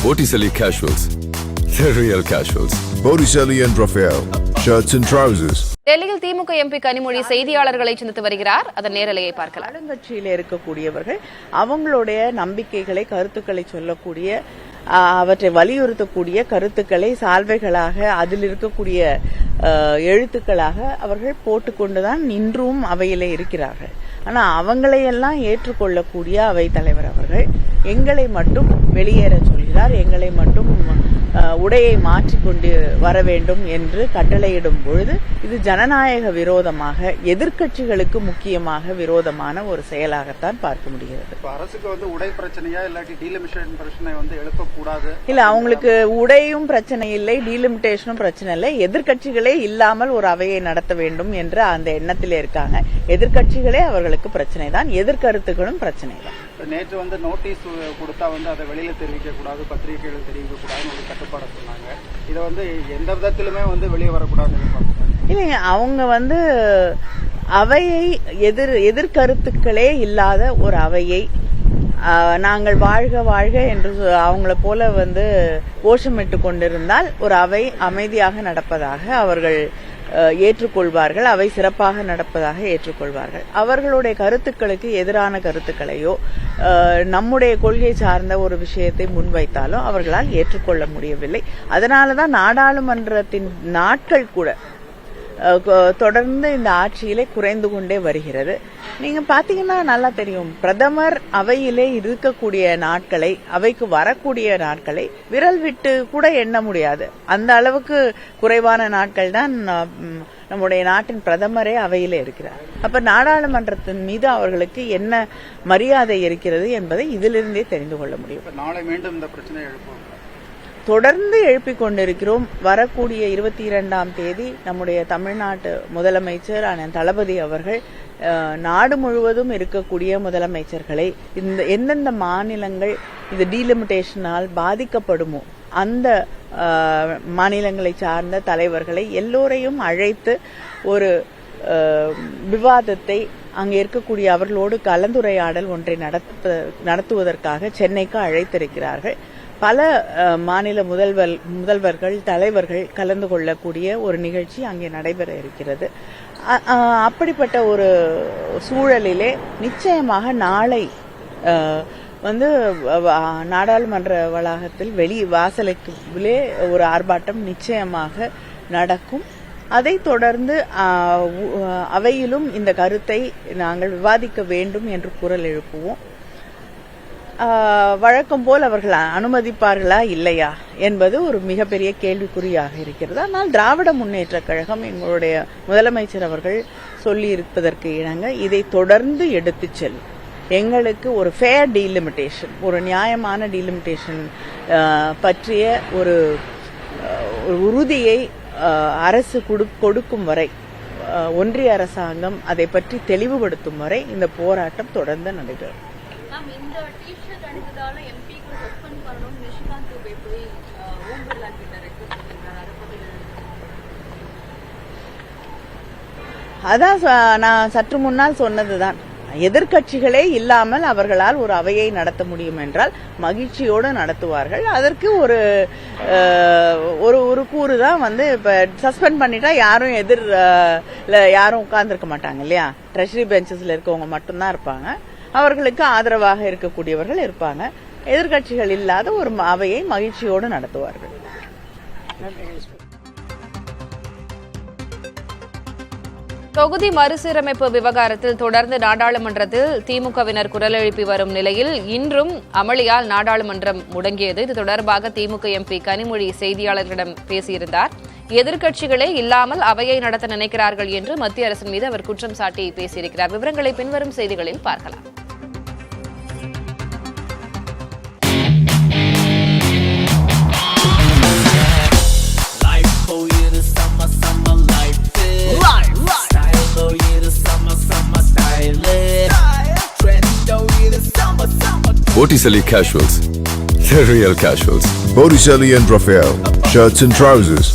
Botticelli Casuals, the real casuals. Botticelli and Raphael, shirts and trousers. டெல்லியில் திமுக MP Kanimozhi செய்தியாளர்களை சந்தித்து வருகிறார். அதன் நேரலையை பார்க்கலாம். ஆளுங்கட்சியில் இருக்கக்கூடியவர்கள் அவங்களுடைய நம்பிக்கைகளை, கருத்துக்களை சொல்லக்கூடிய, அவற்றை வலியுறுத்தக்கூடிய கருத்துக்களை சால்வைகளாக, அதில் இருக்கக்கூடிய எழுத்துக்களாக அவர்கள் போட்டுக்கொண்டுதான் இன்றும் அவையிலே இருக்கிறார்கள். ஆனால் அவங்களையெல்லாம் ஏற்றுக்கொள்ளக்கூடிய அவை தலைவர் அவர்கள் எங்களை மட்டும் வெளியேற சொல்கிறார், எங்களை மட்டும் உடையை மாற்றிக்கொண்டு வர வேண்டும் என்று கட்டளையிடும் பொழுது இது ஜனநாயக விரோதமாக, எதிர்க்கட்சிகளுக்கு முக்கியமாக விரோதமான ஒரு செயலாகத்தான் பார்க்க முடிகிறது. அரசுக்கு உடை பிரச்சனையா இல்லாட்டி டீலிமிட்டேஷன் பிரச்சனை எழுப்பக்கூடாது இல்ல, அவங்களுக்கு உடையும் பிரச்சனை இல்லை, டீலிமிட்டேஷனும் பிரச்சனை இல்லை. எதிர்க்கட்சிகளே இல்லாமல் ஒரு அவையை நடத்த வேண்டும் என்ற அந்த எண்ணத்திலே இருக்காங்க. எதிர்க்கட்சிகளே அவர்களுக்கு பிரச்சனை தான், எதிர்கருத்துகளும் பிரச்சனை தான். நேற்று நோட்டீஸ் கொடுத்தா அதை வெளியில தெரிவிக்க கூடாது, பத்திரிகைகள் தெரிவிக்க கூடாதுன்னு ஒரு கட்டுப்பாடு சொன்னாங்க. இதை எந்த விதத்திலுமே வெளியே வரக்கூடாதுன்னு இல்லைங்க, அவங்க அவையை எதிர்கருத்துக்களே இல்லாத ஒரு அவையை நாங்கள் வாழ்க வாழ்க என்று அவங்கள போல கோஷமிட்டு கொண்டிருந்தால் ஒரு அவை அமைதியாக நடப்பதாக அவர்கள் ஏற்றுக்கொள்வார்கள், அவை சிறப்பாக நடப்பதாக ஏற்றுக்கொள்வார்கள். அவர்களுடைய கருத்துக்களுக்கு எதிரான கருத்துக்களையோ நம்முடைய கொள்கை சார்ந்த ஒரு விஷயத்தை முன்வைத்தாலோ அவர்களால் ஏற்றுக்கொள்ள முடியவில்லை. அதனாலதான் நாடாளுமன்றத்தின் நாட்கள் கூட தொடர்ந்து இந்த ஆட்சியிலே குறைந்து கொண்டே வருகிறது. நீங்க பாத்தீங்கன்னா நல்லா தெரியும், பிரதமர் அவையிலே இருக்கக்கூடிய நாட்களை, அவைக்கு வரக்கூடிய நாட்களை விரல் விட்டு கூட எண்ண முடியாது. அந்த அளவுக்கு குறைவான நாட்கள் தான் நம்முடைய நாட்டின் பிரதமரே அவையிலே இருக்கிறார். அப்ப நாடாளுமன்றத்தின் மீது அவர்களுக்கு என்ன மரியாதை இருக்கிறது என்பதை இதிலிருந்தே தெரிந்து கொள்ள முடியும். நாளை மீண்டும் இந்த பிரச்சனை எழுப்புவோம், தொடர்ந்து எழுப்பிக் கொண்டிருக்கிறோம். வரக்கூடிய 22ஆம் தேதி நம்முடைய தமிழ்நாட்டு முதலமைச்சர் அண்ணன் தளபதி அவர்கள் நாடு முழுவதும் இருக்கக்கூடிய முதலமைச்சர்களை, எந்தெந்த மாநிலங்கள் இந்த டீலிமிட்டேஷனால் பாதிக்கப்படுமோ அந்த மாநிலங்களை சார்ந்த தலைவர்களை எல்லோரையும் அழைத்து ஒரு விவாதத்தை, அங்கே இருக்கக்கூடிய அவர்களோடு கலந்துரையாடல் ஒன்றை நடத்துவதற்காக சென்னைக்கு அழைத்திருக்கிறார்கள். பல மாநில முதல்வர்கள், தலைவர்கள் கலந்து கொள்ளக்கூடிய ஒரு நிகழ்ச்சி அங்கே நடைபெற இருக்கிறது. அப்படிப்பட்ட ஒரு சூழலிலே நிச்சயமாக நாளை நாடாளுமன்ற வளாகத்தில் வாசலுக்குள்ளே ஒரு ஆர்ப்பாட்டம் நிச்சயமாக நடக்கும். அதைத் தொடர்ந்து அவையிலும் இந்த கருத்தை நாங்கள் விவாதிக்க வேண்டும் என்று குரல் எழுப்புவோம். வழக்கம் போல் அவர்கள் அனுமதிப்பார்களா இல்லையா என்பது ஒரு மிகப்பெரிய கேள்விக்குறியாக இருக்கிறது. ஆனால் திராவிட முன்னேற்ற கழகம், எங்களுடைய முதலமைச்சர் அவர்கள் சொல்லி இருப்பதற்கு இணங்க இதை தொடர்ந்து எடுத்துச் செல்லும். எங்களுக்கு ஒரு ஃபேர் டீலிமிட்டேஷன், ஒரு நியாயமான டீலிமிட்டேஷன் பற்றிய ஒரு உறுதியை அரசு கொடுக்கும் வரை, ஒன்றிய அரசாங்கம் அதை பற்றி தெளிவுபடுத்தும் வரை இந்த போராட்டம் தொடர்ந்து நடைபெறும். அதான் நான் சற்று முன்னால் சொன்னதுதான், எதிர்க்கட்சிகளே இல்லாமல் அவர்களால் ஒரு அவையை நடத்த முடியும் என்றால் மகிழ்ச்சியோடு நடத்துவார்கள். அதற்கு ஒரு ஒரு கூறுதான் இப்ப சஸ்பெண்ட் பண்ணிட்டா யாரும் யாரும் உட்கார்ந்துருக்க மாட்டாங்க இல்லையா, ட்ரெஷரி பெஞ்சஸ்ல இருக்கவங்க மட்டும்தான் இருப்பாங்க, அவர்களுக்கு ஆதரவாக இருக்கக்கூடியவர்கள் இருப்பாங்க. எதிர்க்கட்சிகள் இல்லாத ஒரு அவையை மகிழ்ச்சியோடு நடத்துவார்கள். தொகுதி மறுசீரமைப்பு விவகாரத்தில் தொடர்ந்து நாடாளுமன்றத்தில் திமுகவினர் குரல் எழுப்பி வரும் நிலையில் இன்றும் அமளியால் நாடாளுமன்றம் முடங்கியது. இது தொடர்பாக திமுக எம்பி கனிமொழி செய்தியாளர்களிடம் பேசியிருந்தார். எதிர்க்கட்சிகளே இல்லாமல் அவையை நடத்த நினைக்கிறார்கள் என்று மத்திய அரசின் மீது அவர் குற்றம் சாட்டி பேசியிருக்கிறார். விவரங்களை பின்வரும் செய்திகளில் பார்க்கலாம். Botticelli Casuals, the real casuals. Botticelli and Raphael, shirts and trousers.